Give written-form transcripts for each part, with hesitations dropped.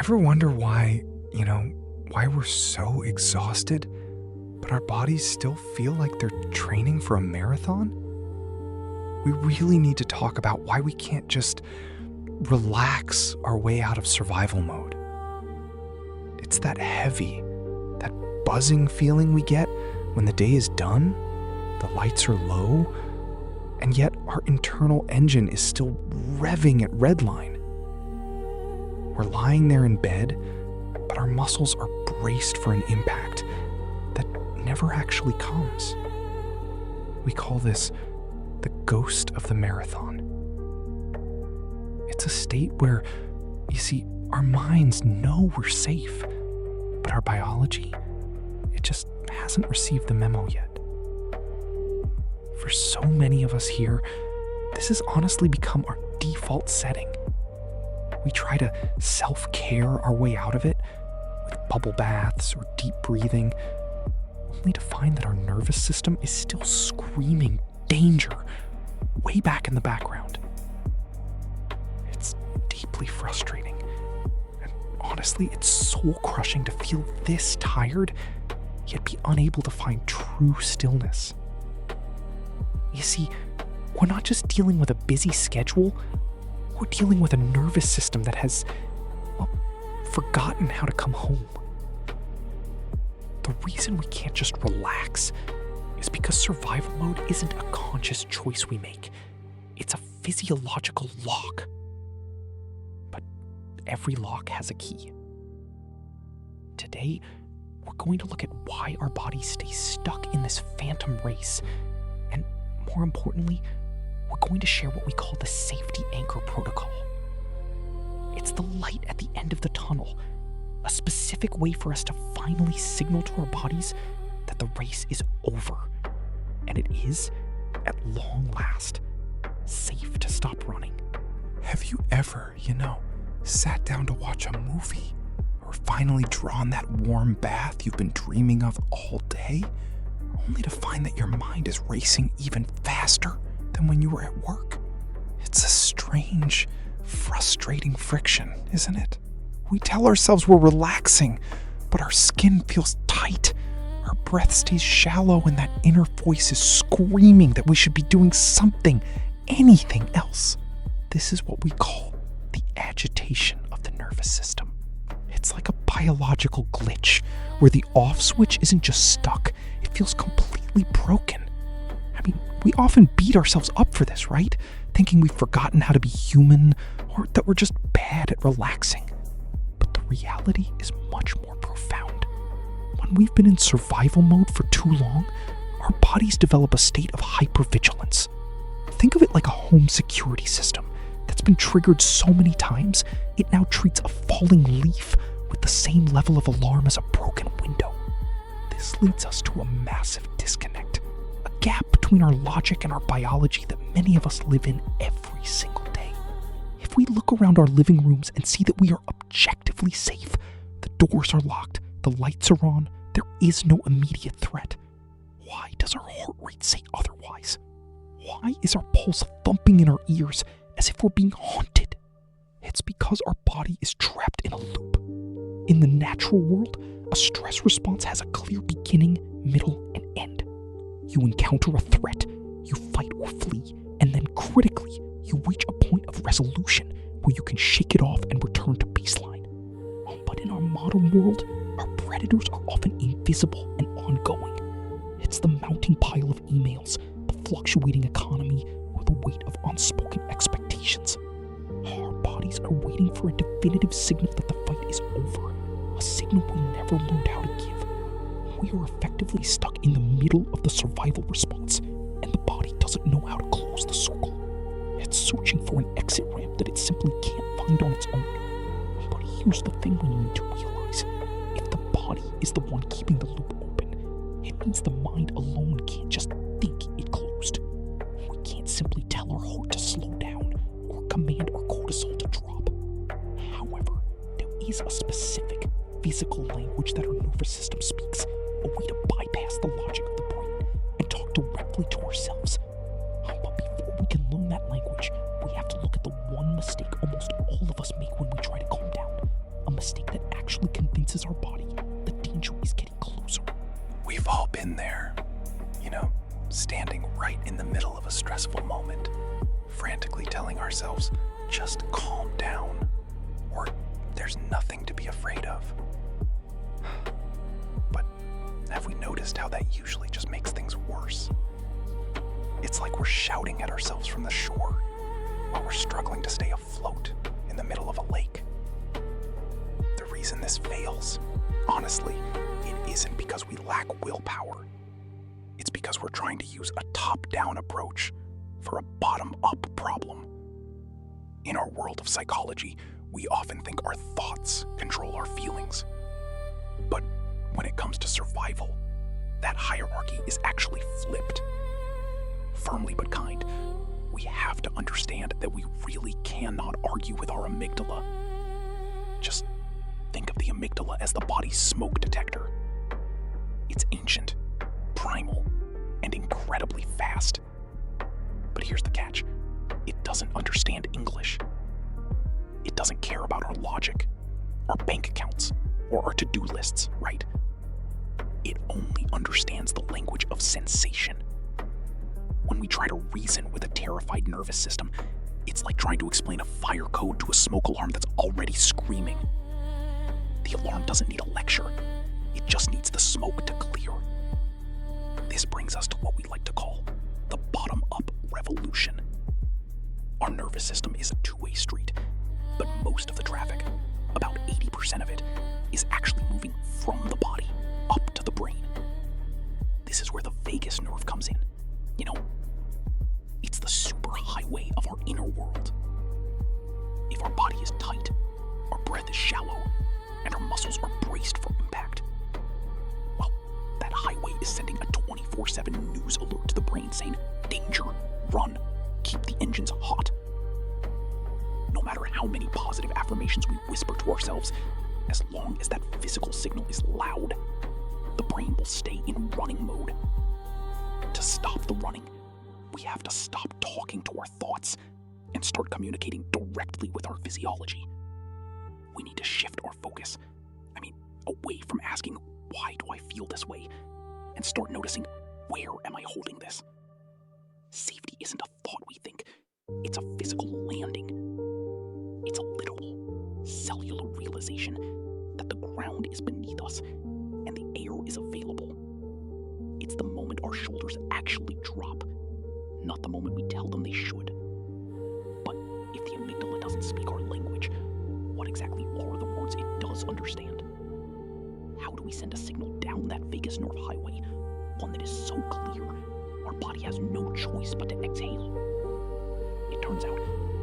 Ever wonder why we're so exhausted, but our bodies still feel like they're training for a marathon? We really need to talk about why we can't just relax our way out of survival mode. It's that heavy, that buzzing feeling we get when the day is done, the lights are low, and yet our internal engine is still revving at redline. We're lying there in bed, but our muscles are braced for an impact that never actually comes. We call this the ghost of the marathon. It's a state where, you see, our minds know we're safe, but our biology, it just hasn't received the memo yet. For so many of us here, this has honestly become our default setting. We try to self-care our way out of it with bubble baths or deep breathing, only to find that our nervous system is still screaming danger way back in the background. It's deeply frustrating. And honestly, it's soul-crushing to feel this tired, yet be unable to find true stillness. You see, we're not just dealing with a busy schedule, we're dealing with a nervous system that has, forgotten how to come home. The reason we can't just relax is because survival mode isn't a conscious choice we make. It's a physiological lock. But every lock has a key. Today, we're going to look at why our bodies stay stuck in this phantom race. And more importantly, we're going to share what we call the safety anchor protocol. It's the light at the end of the tunnel, a specific way for us to finally signal to our bodies that the race is over. And it is, at long last, safe to stop running. Have you ever, sat down to watch a movie or finally drawn that warm bath you've been dreaming of all day, only to find that your mind is racing even faster than when you were at work? It's a strange, frustrating friction, isn't it? We tell ourselves we're relaxing, but our skin feels tight, our breath stays shallow, and that inner voice is screaming that we should be doing something, anything else. This is what we call the agitation of the nervous system. It's like a biological glitch where the off switch isn't just stuck, it feels completely broken. We often beat ourselves up for this, right? Thinking we've forgotten how to be human or that we're just bad at relaxing. But the reality is much more profound. When we've been in survival mode for too long, our bodies develop a state of hypervigilance. Think of it like a home security system that's been triggered so many times, it now treats a falling leaf with the same level of alarm as a broken window. This leads us to a massive disconnect. A gap between our logic and our biology that many of us live in every single day. If we look around our living rooms and see that we are objectively safe, the doors are locked, the lights are on, there is no immediate threat, why does our heart rate say otherwise? Why is our pulse thumping in our ears as if we're being haunted? It's because our body is trapped in a loop. In the natural world, a stress response has a clear beginning, middle, and end. You encounter a threat, you fight or flee, and then critically, you reach a point of resolution where you can shake it off and return to baseline. But in our modern world, our predators are often invisible and ongoing. It's the mounting pile of emails, the fluctuating economy, or the weight of unspoken expectations. Our bodies are waiting for a definitive signal that the fight is over, a signal we never learned how to give. We are effectively stuck in the middle of the survival response, and the body doesn't know how to close the circle. It's searching for an exit ramp that it simply can't find on its own. But here's the thing we need to realize. If the body is the one keeping the loop open, it means the mind alone can't just think it closed. We can't simply tell our heart to slow down or command our cortisol to drop. However, there is a specific physical language that our nervous system speaks, a way to bypass the logic of the brain and talk directly to ourselves. But before we can learn that language, we have to look at the one mistake almost all of us make when we try to calm down. A mistake We've all been there. Standing right in the middle of a stressful moment, frantically telling ourselves, just calm down, or there's nothing to be afraid of. But have we noticed how that usually just makes things worse? It's like we're shouting at ourselves from the shore while we're struggling to stay afloat in the middle of a lake. The reason this fails, honestly, it isn't because we lack willpower. It's because we're trying to use a top-down approach for a bottom-up problem. In our world of psychology, we often think our thoughts control our feelings. But when it comes to survival, that hierarchy is actually flipped. Firmly but kind, we have to understand that we really cannot argue with our amygdala. Just think of the amygdala as the body's smoke detector. It's ancient, primal, and incredibly fast. But here's the catch. It doesn't understand English. It doesn't care about our logic, our bank accounts, or our to-do lists, right? It only understands the language of sensation. When we try to reason with a terrified nervous system, it's like trying to explain a fire code to a smoke alarm that's already screaming. The alarm doesn't need a lecture. It just needs the smoke to clear. This brings us to what we like to call the bottom-up revolution. Our nervous system is a two-way street, but most of the traffic, about 80% of it, is actually moving from the body up to the brain. This is where the vagus nerve comes in. It's the superhighway of our inner world. If our body is tight, our breath is shallow, and our muscles are braced for impact, well, that highway is sending a 24/7 news alert to the brain saying, danger, run, keep the engines hot. No matter how many positive affirmations we whisper to ourselves, as long as that physical signal is loud, the brain will stay in running mode. To stop the running, we have to stop talking to our thoughts and start communicating directly with our physiology. We need to shift our focus. Away from asking, why do I feel this way? And start noticing, where am I holding this? Safety isn't a thought we think. It's a physical landing. It's a literal, cellular realization that the ground is beneath us and the air is available. It's the moment our shoulders actually drop, not the moment we tell them they should. But if the amygdala doesn't speak our language, what exactly are the words it does understand? How do we send a signal down that vagus nerve highway, one that is so clear our body has no choice but to exhale? It turns out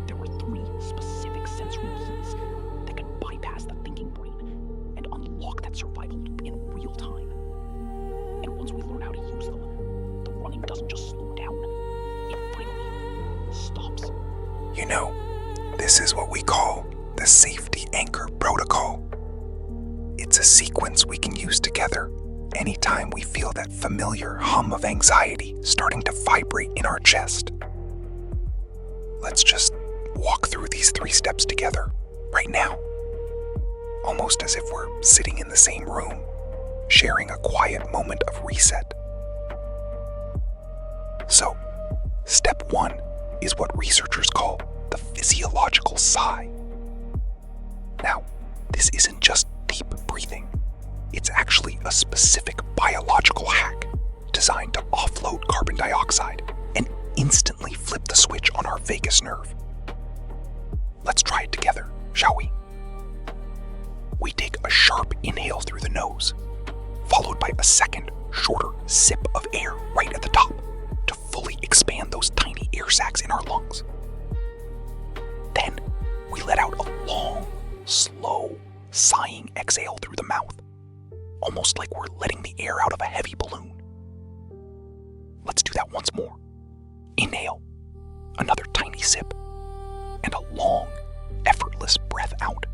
there are 3 specific sensory keys that can bypass the thinking brain and unlock that survival loop in real time. And once we learn how to use them, the running doesn't just slow down, it finally stops. This is what we call the safety anchor protocol. It's a sequence we can use together anytime we feel that familiar hum of anxiety starting to vibrate in our chest. Let's just walk through these 3 steps together right now, almost as if we're sitting in the same room, sharing a quiet moment of reset. So, step 1 is what researchers call the physiological sigh. Now, this isn't just deep breathing. It's actually a specific biological hack designed to offload carbon dioxide and instantly flip the switch on our vagus nerve. Let's try it together, shall we? We take a sharp inhale through the nose, followed by a second, shorter sip of air right at the top to fully expand those tiny air sacs in our lungs. Then, we let out a long, slow, sighing exhale through the mouth, almost like we're letting the air out of a heavy balloon. Let's do that once more. Inhale, another tiny sip, and a long, effortless breath out.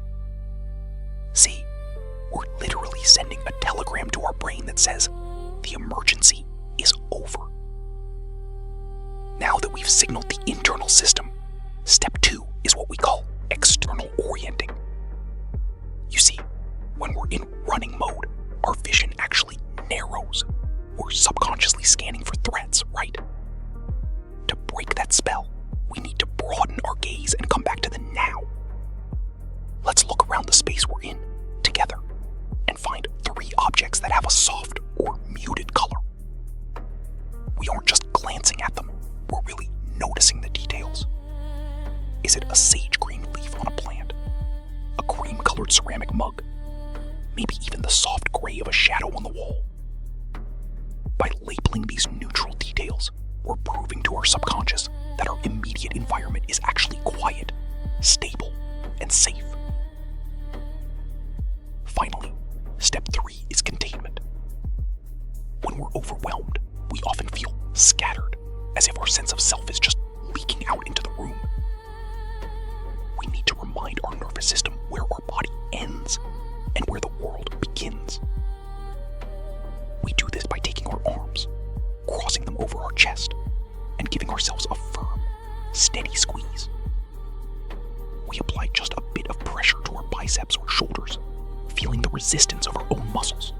See, we're literally sending a telegram to our brain that says, the emergency is over. Now that we've signaled the internal system, step 2 is what we call external orienting. You see, when we're in running mode, our vision actually narrows. we're subconsciously scanning for threats, right? To break that spell, we need to broaden our gaze and come back to the now. Let's look around the space we're in, together, and find 3 objects that have a soft or muted color. We aren't just glancing at them, we're really noticing the details. Is it a sage green leaf on a plant? A cream-colored ceramic mug? Maybe even the soft gray of a shadow on the wall? By labeling these neutral details, we're proving to our subconscious that our immediate environment is actually quiet, stable, and safe. Finally, step 3 is containment. When we're overwhelmed, we often feel scattered, as if our sense of self is just leaking out into the room. We need to remind our nervous system where our body ends and where the world begins. We do this by taking our arms, crossing them over our chest, and giving ourselves a firm, steady squeeze. We apply just a bit of pressure to our biceps or shoulders, feeling the resistance of our own muscles.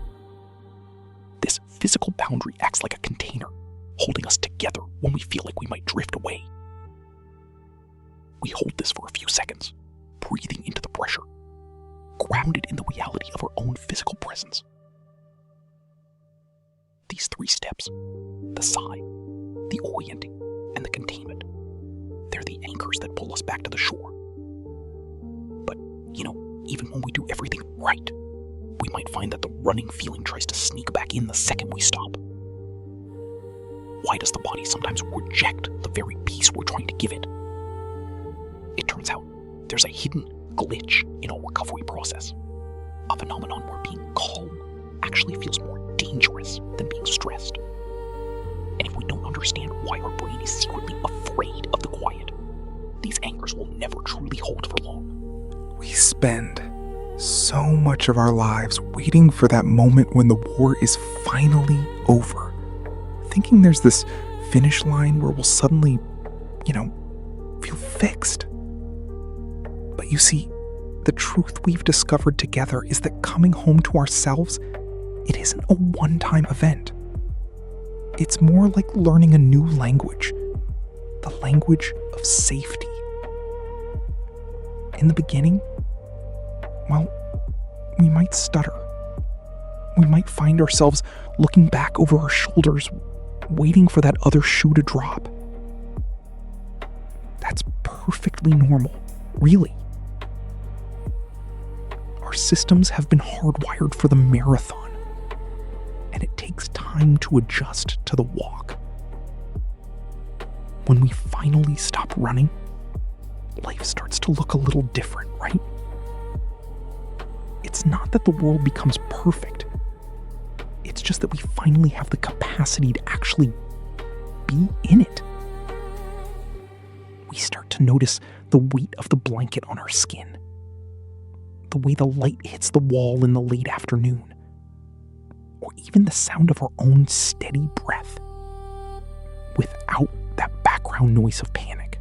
This physical boundary acts like a container, holding us together when we feel like we might drift away. We hold this for a few seconds, breathing into the pressure, grounded in the reality of our own physical presence. These 3 steps, the sigh, the orienting, and the containment, they're the anchors that pull us back to the shore. But, even when we do everything right, we might find that the running feeling tries to sneak back in the second we stop. Why does the body sometimes reject the very peace we're trying to give it? It turns out there's a hidden glitch in our recovery process, a phenomenon where being calm actually feels more dangerous than being stressed. And if we don't understand why our brain is secretly afraid of the quiet, these anchors will never truly hold for long. We spend so much of our lives waiting for that moment when the war is finally over, thinking there's this finish line where we'll suddenly, feel fixed. But you see, the truth we've discovered together is that coming home to ourselves, it isn't a one-time event. It's more like learning a new language, the language of safety. In the beginning, we might stutter. We might find ourselves looking back over our shoulders, waiting for that other shoe to drop. That's perfectly normal, really. Our systems have been hardwired for the marathon, and it takes time to adjust to the walk. When we finally stop running, life starts to look a little different, right? It's not that the world becomes perfect. It's just that we finally have the capacity to actually be in it. We start to notice the weight of the blanket on our skin, the way the light hits the wall in the late afternoon, or even the sound of our own steady breath, without that background noise of panic.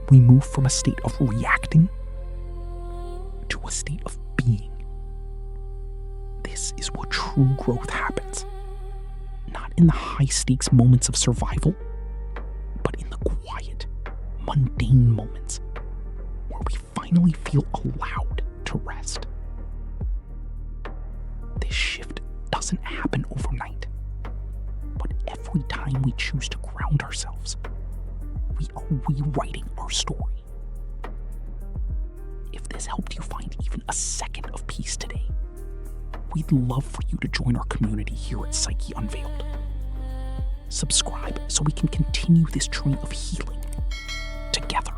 We move from a state of reacting to a state of being. This is where true growth happens. Not in the high-stakes moments of survival, but in the quiet, mundane moments where we finally feel allowed to rest. This shift doesn't happen overnight, but every time we choose to ground ourselves, we are rewriting our story. If this helped you find even a second of peace today, we'd love for you to join our community here at Psyche Unveiled. Subscribe so we can continue this train of healing together.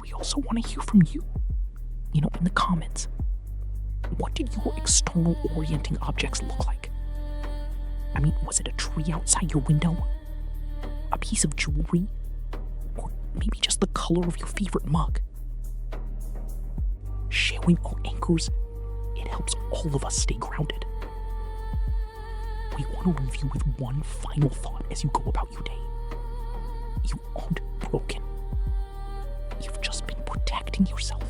We also want to hear from you, in the comments. What did your external orienting objects look like? Was it a tree outside your window? A piece of jewelry? Or maybe just the color of your favorite mug? Sharing our anchors, it helps all of us stay grounded. We want to leave you with one final thought as you go about your day. You aren't broken. You've just been protecting yourself